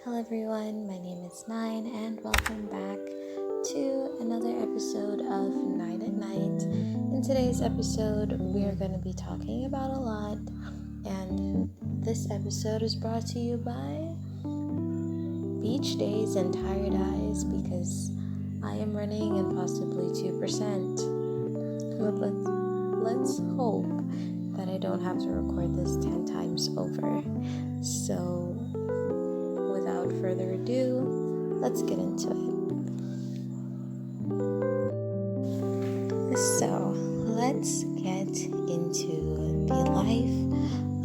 Hello everyone, my name is Nine and welcome back to another episode of Night at Night. In today's episode, we are going to be talking about a lot, and this episode is brought to you by beach days and tired eyes because I am running in possibly 2%. Let's hope that I don't have to record this 10 times over. So without further ado, let's get into it. So, let's get into the life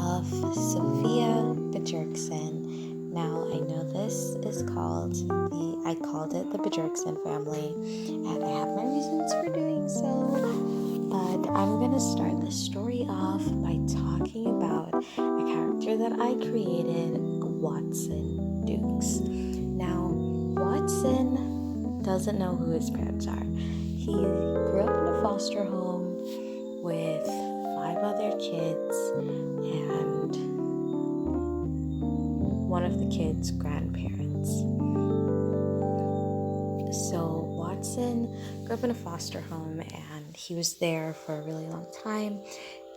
of Sophia Bjergsen. Now, I know this is I called it the Bjergsen family, and I have my reasons for doing so, but I'm going to start the story off by talking about a character that I created, Mackenzie Dukes. Now, Watson doesn't know who his parents are. He grew up in a foster home with 5 other kids and one of the kids' grandparents. So Watson grew up in a foster home and he was there for a really long time.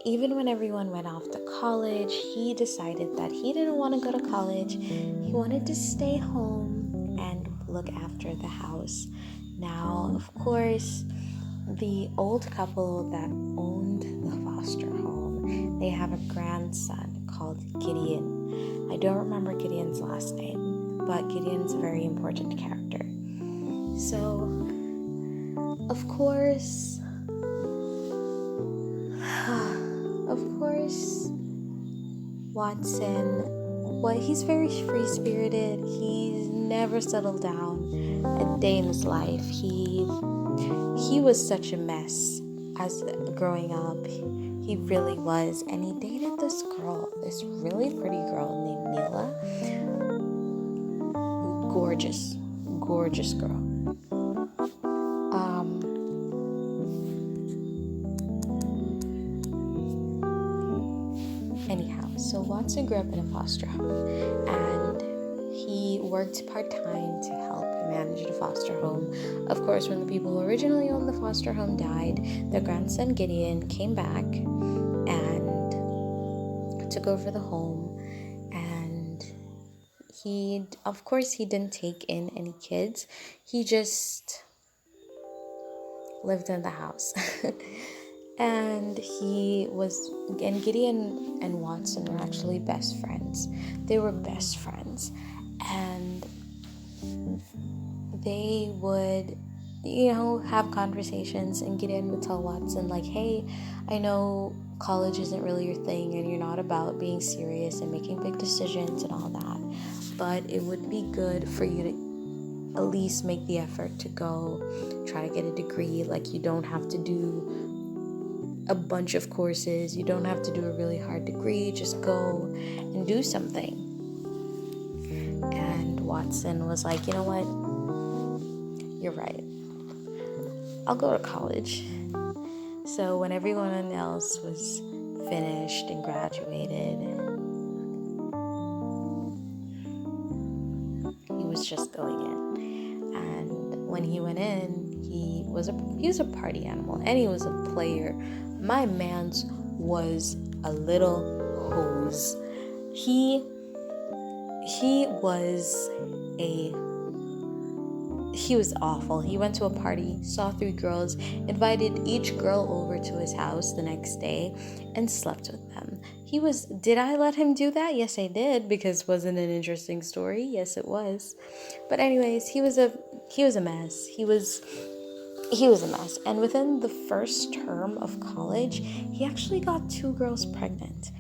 Even when everyone went off to college, he decided that he didn't want to go to college. He wanted to stay home and look after the house. Now, of course, the old couple that owned the foster home, they have a grandson called Gideon. I don't remember Gideon's last name, but Gideon's a very important character. So, of course, Watson, he's very free-spirited. He's never settled down a day in his life. He was such a mess as growing up. He really was. And he dated this girl, this really pretty girl named Mila. Gorgeous girl. Anyhow, so Watson grew up in a foster home and he worked part-time to help manage the foster home. Of course, when the people who originally owned the foster home died, their grandson Gideon came back and took over the home, and he didn't take in any kids. He just lived in the house. And Gideon and Watson were actually best friends. They were best friends. And they would, have conversations, and Gideon would tell Watson, like, hey, I know college isn't really your thing and you're not about being serious and making big decisions and all that, but it would be good for you to at least make the effort to go try to get a degree. Like, you don't have to do a bunch of courses. You don't have to do a really hard degree. Just go and do something. And Watson was like, you know what? You're right. I'll go to college. So when everyone else was finished and graduated, he was just going in. And when he went in, he was a party animal and he was a player. My man's was a little hose. He was awful. He went to a party, saw 3 girls, invited each girl over to his house the next day, and slept with them. Did I let him do that? Yes, I did, because wasn't it an interesting story? Yes, it was. But anyways, he was a mess. He was a mess. And within the first term of college, he actually got 2 girls pregnant.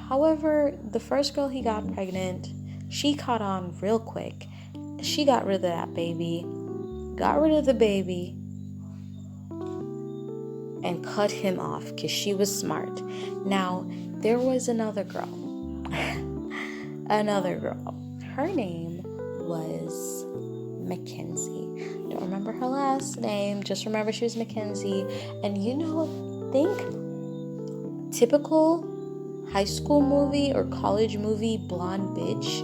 However, the first girl he got pregnant, she caught on real quick. She got rid of the baby, and cut him off because she was smart. Now, there was another girl. Her name was Mackenzie. Don't remember her last name, just remember she was Mackenzie. And think typical high school movie or college movie blonde bitch,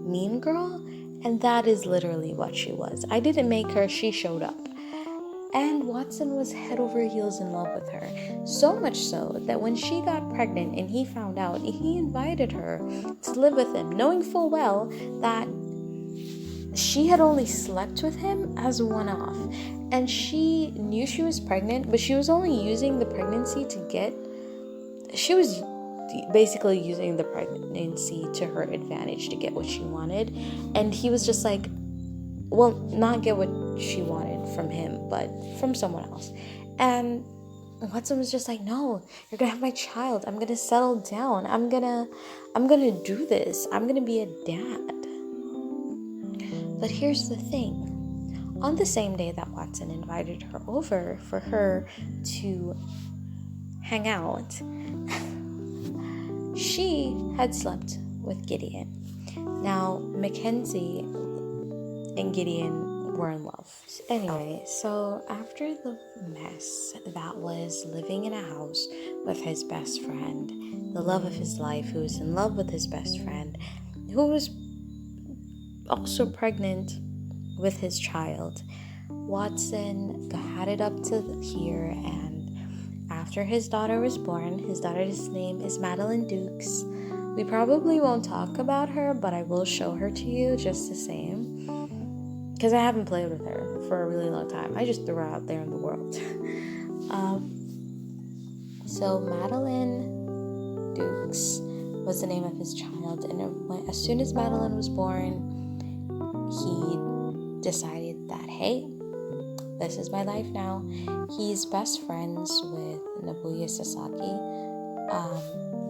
Mean Girl. And that is literally what she was. I didn't make her, she showed up. And Watson was head over heels in love with her. So much so that when she got pregnant and he found out, he invited her to live with him, knowing full well that she had only slept with him as a one-off. And she knew she was pregnant, but she was only using the pregnancy she was basically using the pregnancy to her advantage to get what she wanted. And he was just like, well, not get what she wanted from him, but from someone else. And Watson was just like, no, you're gonna have my child. I'm gonna settle down. I'm gonna do this. I'm gonna be a dad. But here's the thing. On the same day that Watson invited her over for her to hang out, she had slept with Gideon. Now, Mackenzie and Gideon were in love. Anyway, so after the mess that was living in a house with his best friend, the love of his life, who was in love with his best friend, who was also pregnant with his child, Watson had it up to here, and after his daughter was born, his daughter's name is Madeline Dukes. We probably won't talk about her, but I will show her to you just the same, because I haven't played with her for a really long time. I just threw her out there in the world. So Madeline Dukes was the name of his child, and as soon as Madeline was born, he decided that, hey, this is my life now. He's best friends with Nobuya Sasaki.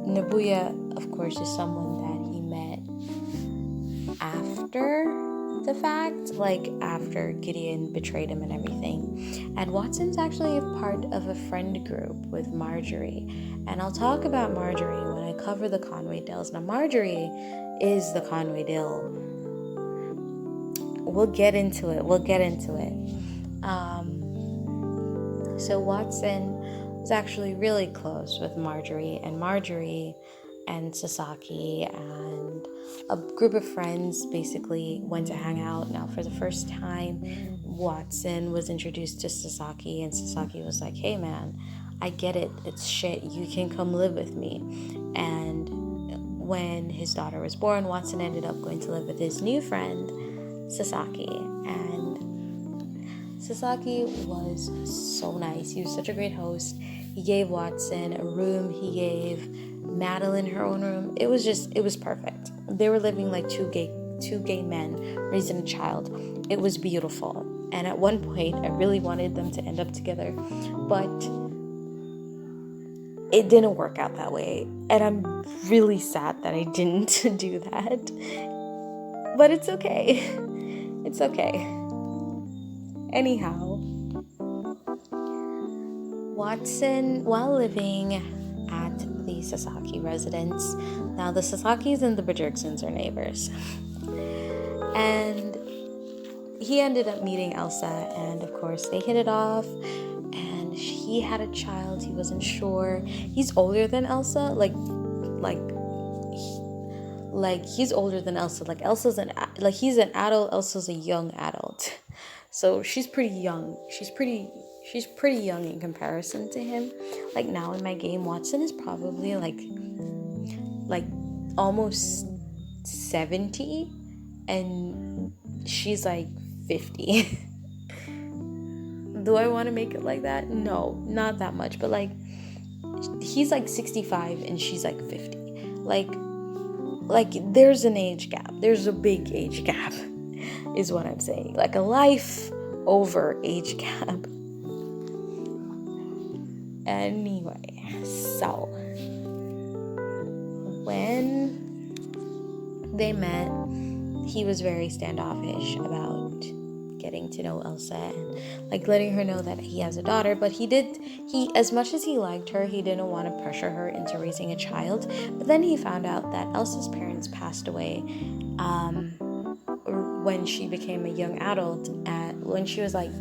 Nobuya, of course, is someone that he met after the fact, like after Gideon betrayed him and everything. And Watson's actually a part of a friend group with Marjorie. And I'll talk about Marjorie when I cover the Conway Dills. Now, Marjorie is the Conway Dill. We'll get into it. So Watson was actually really close with Marjorie, and Marjorie and Sasaki and a group of friends basically went to hang out. Now, for the first time, Watson was introduced to Sasaki, and Sasaki was like, hey man, I get it, it's shit, you can come live with me. And when his daughter was born, Watson ended up going to live with his new friend, Sasaki. And Sasaki was so nice. He was such a great host. He gave Watson a room. He gave Madeline her own room. It was perfect. They were living like two gay men raising a child. It was beautiful. And at one point, I really wanted them to end up together, but it didn't work out that way. And I'm really sad that I didn't do that. But it's okay. It's okay. Anyhow, Watson, while living at the Sasaki residence, now the Sasakis and the Bjergsens are neighbors, and he ended up meeting Elsa, and of course they hit it off, and he had a child. He wasn't sure. He's older than Elsa, he's older than Elsa. Like Elsa's he's an adult. Elsa's a young adult. So she's pretty young. She's pretty young in comparison to him. Like now in my game, Watson is probably like almost 70, and she's like 50. Do I want to make it like that? No, not that much. But like, he's like 65 and she's like 50. Like there's an age gap. There's a big age gap. Is what I'm saying. Like a life over age gap. Anyway, so when they met, he was very standoffish about getting to know Elsa and like letting her know that he has a daughter. But he as much as he liked her, he didn't want to pressure her into raising a child. But then he found out that Elsa's parents passed away when she became a young adult when she was like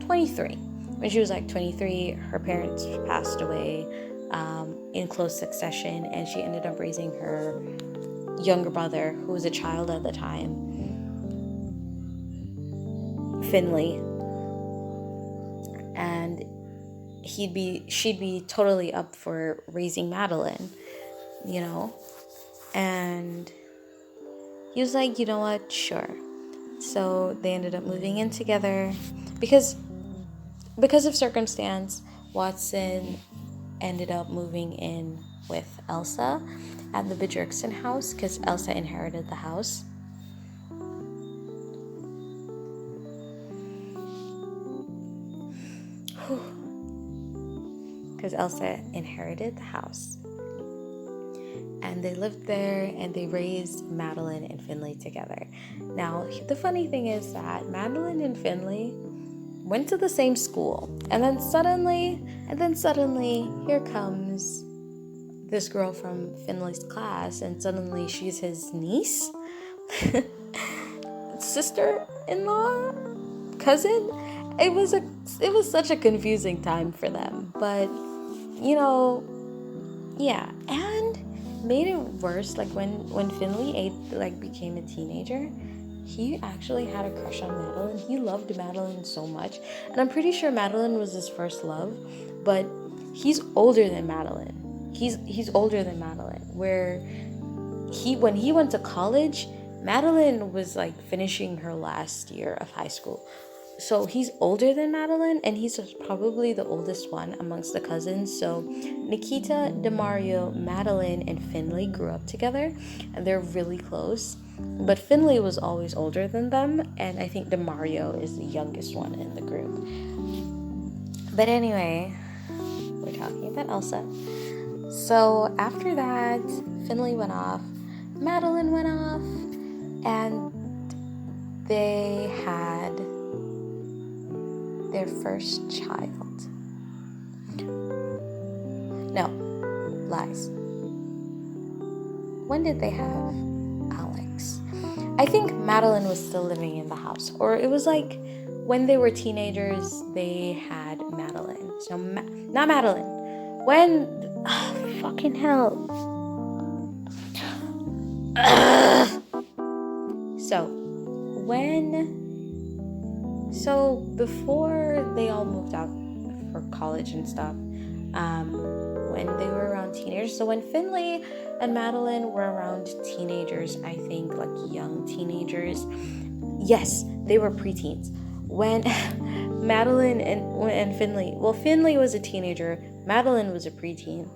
23. When she was like 23, her parents passed away in close succession, and she ended up raising her younger brother, who was a child at the time, Finley, and she'd be totally up for raising Madeline, and he was like, you know what, sure. So they ended up moving in together because of circumstance. Watson ended up moving in with Elsa at the Bjergsen house because Elsa inherited the house. Because Elsa inherited the house. And they lived there and they raised Madeline and Finley together. Now, the funny thing is that Madeline and Finley went to the same school. And then suddenly, here comes this girl from Finley's class, and suddenly she's his niece, sister-in-law, cousin. It was such a confusing time for them, but yeah. And made it worse, like when Finley became a teenager, he actually had a crush on Madeline. He loved Madeline so much, and I'm pretty sure Madeline was his first love, but he's older than Madeline. He's older than Madeline, where when he went to college, Madeline was like finishing her last year of high school. So he's older than Madeline, and he's probably the oldest one amongst the cousins. So Nikita, Demario, Madeline, and Finley grew up together, and they're really close. But Finley was always older than them, and I think Demario is the youngest one in the group. But anyway, we're talking about Elsa. So after that, Finley went off, Madeline went off, and they had their first child. No, lies. When did they have Alex? I think Madeline was still living in the house, or it was like when they were teenagers, they had Madeline. So, not Madeline. When, fucking hell. So before they all moved out for college and stuff, when they were around teenagers, so when Finley and Madeline were around teenagers, I think like young teenagers, yes, they were preteens. When Madeline and Finley was a teenager, Madeline was a preteen,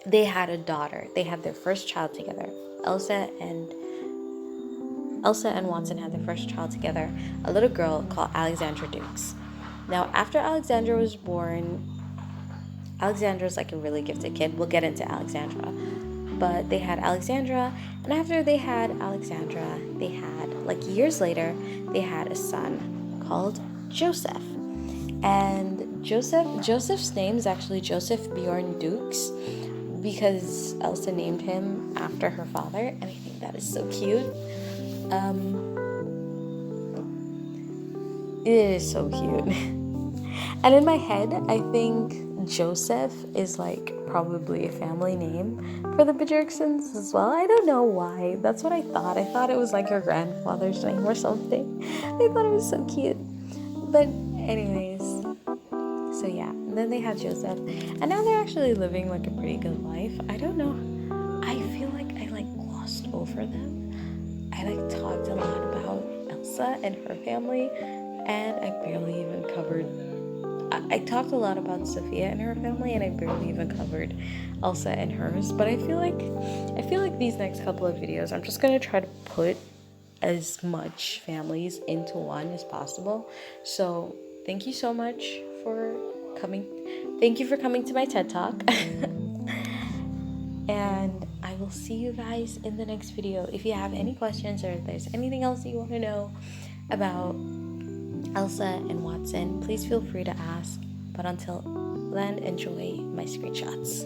they had a daughter. They had their first child together. Elsa and Watson had their first child together, a little girl called Alexandra Dukes. Now, after Alexandra was born, Alexandra's like a really gifted kid. We'll get into Alexandra. But they had Alexandra, and after they had Alexandra, they had, like years later, they had a son called Joseph. And Joseph's name is actually Joseph Bjergsen-Dukes, because Elsa named him after her father, and I think that is so cute. It is so cute. And in my head, I think Joseph is like probably a family name for the Bjergsens as well. I don't know why. That's what I thought. I thought it was like her grandfather's name or something. I thought it was so cute. But anyways, so yeah. And then they had Joseph. And now they're actually living like a pretty good life. I don't know. I feel like I like glossed over them. I like talked a lot about Elsa and her family, and I barely even covered. I talked a lot about Sophia and her family, and I barely even covered Elsa and hers. But I feel like these next couple of videos, I'm just gonna try to put as much families into one as possible. So thank you so much for coming. Thank you for coming to my TED Talk. And I will see you guys in the next video. If you have any questions or if there's anything else you want to know about Elsa and Watson, please feel free to ask. But until then, enjoy my screenshots.